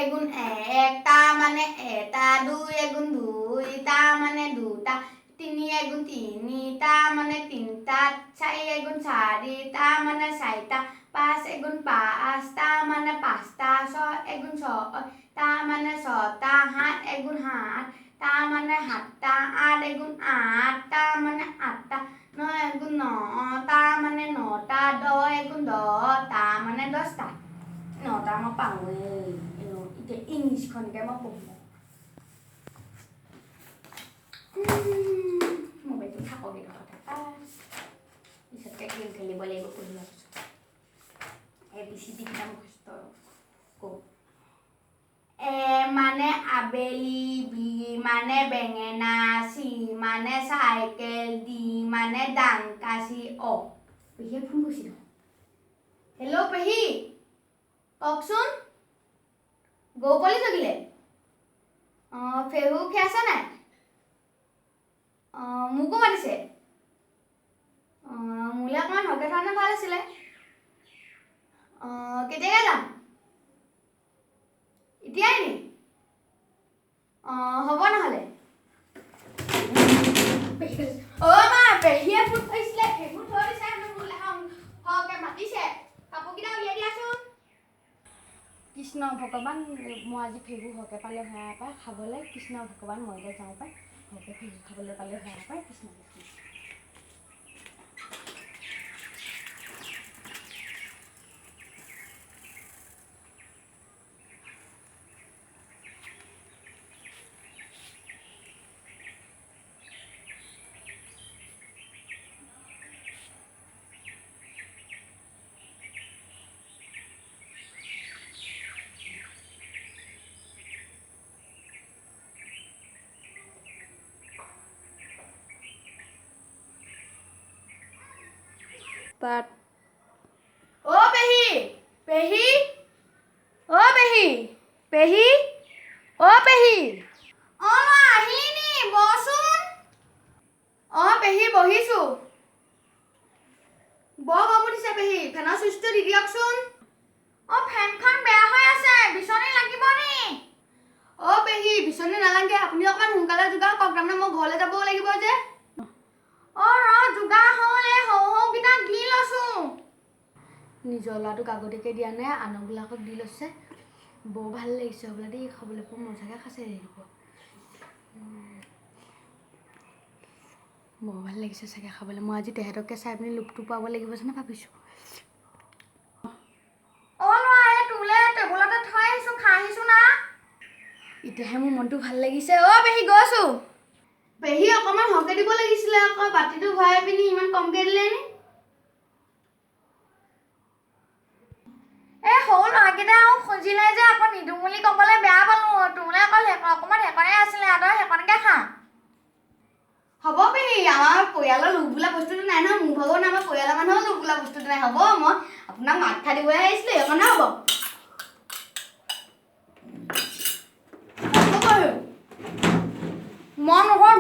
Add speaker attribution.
Speaker 1: এগুণ এক, তা মানে এটা, 2 এগুণ 2, তা মানে 2টা, 3 এগুণ 3, তা মানে 3টা, 4 এগুণ 4, তা মানে 4টা, 5 এগুণ 5, তা মানে 5টা, 6 এগুণ 6, তা মানে 6টা, 7 এগুণ 7, তা মানে 7টা, 8 এগুণ 8, তা মানে 8টা, 9 এগুণ 9, তা মানে 9টা, 10 এগুণ 10, তা মানে 10টা। নটা মই পাওঁৱেই এতিয়া ইংলিছখনকে মই পঢ়িম মোবাইলটো থাকক এই কথা পিছতকৈ গেম খেলিব লাগিব পঢ়িবৰ পিছত ABCD কেইটা মুখস্থ কওঁ এ মানে আবেলি বি মানে বেঙেনা চি মানে চাইকেল ডি মানে দাংকাচি অ পেহীয়ে ফোন কৰিছিল হেল্ল' পেহী কওকচোন গৰু পোৱালি জগিলে ফেহু খীৰাইছে নাই মোকো মাতিছে মোলৈ অকণমান সৰহকৈ থোৱা ভাল আছিলে কেতিয়াকৈ যাম এতিয়াই নি হ'ব নহ'লে মা পেহীয়ে ফোন কৰিছিলে ফেহু থৈ দিছে সৰহকৈ মাতিছে কাপোৰকেইটা উলিয়াই দিয়াচোন কৃষ্ণ ভগৱান মই আজি ফেহু সৰহকৈ পালে ভয়া পায় খাবলৈ কৃষ্ণ ভগৱান মই যে যাওঁ পায় সৰহকৈ ফেহু খাবলৈ পালে ভয়া পায় কৃষ্ণ But পেহী পেহী পেহী পেহী পেহী আহিনি বচোন পেহী বহিছোঁ বৰ গৰম উঠিছে পেহী ফেনৰ চুইচটো দি দিয়কচোন ফেনখন বেয়া হৈ আছে বিচনী লাগিব নি পেহী বিচনী নালাগে আপুনি অকণমান সোনকালে যোগাৰ কৰক তাৰমানে মই ঘৰলৈ যাবও লাগিব যে যোগাৰ হ'ল এই সৰুকেইটা দি লৈছোঁ নিজৰ ল'ৰাটোক আগতীয়াকৈ দিয়া নাই আনবিলাকক দি লৈছে বৰ ভাল লাগিছে হ'বলা দেই খাবলৈ খুব মজাকৈ খাইছে হেৰিব বৰ ভাল লাগিছে চাগে খাবলৈ মই আজি তেহেঁতকে চাই পিনি লোকটো পাব লাগিব যেনে ভাবিছোঁ টেবুলতে থৈ আহিছোঁ খাই আহিছোঁ না এতিয়াহে মোৰ মনটো ভাল লাগিছে পেহী গৈছোঁ পেহী অকণমান সৰহকৈ দিব লাগিছিলে আকৌ বাতিটো ভৰাই পিনি ইমান কমকৈ দিলে নি সৰু ল'ৰাকেইটা খুজিলে যে আকৌ নিদিওঁ বুলি ক'বলৈ বেয়া পালোঁ তোলৈ অকল অকণমান সেইকণে আছিলে আদৰ সেইকণকে খা হ'ব পেহী আমাৰ পৰিয়ালৰ লোক বোলা বস্তুটো নাই নহয় মোৰ ভাগৰ আমাৰ পৰিয়ালৰ মানুহৰ লোক বোলা বস্তুটো নাই হ'ব মই আপোনাক মাত খাই দিবহে আহিছিলোঁ সেইকণে হ'ব মই নহয়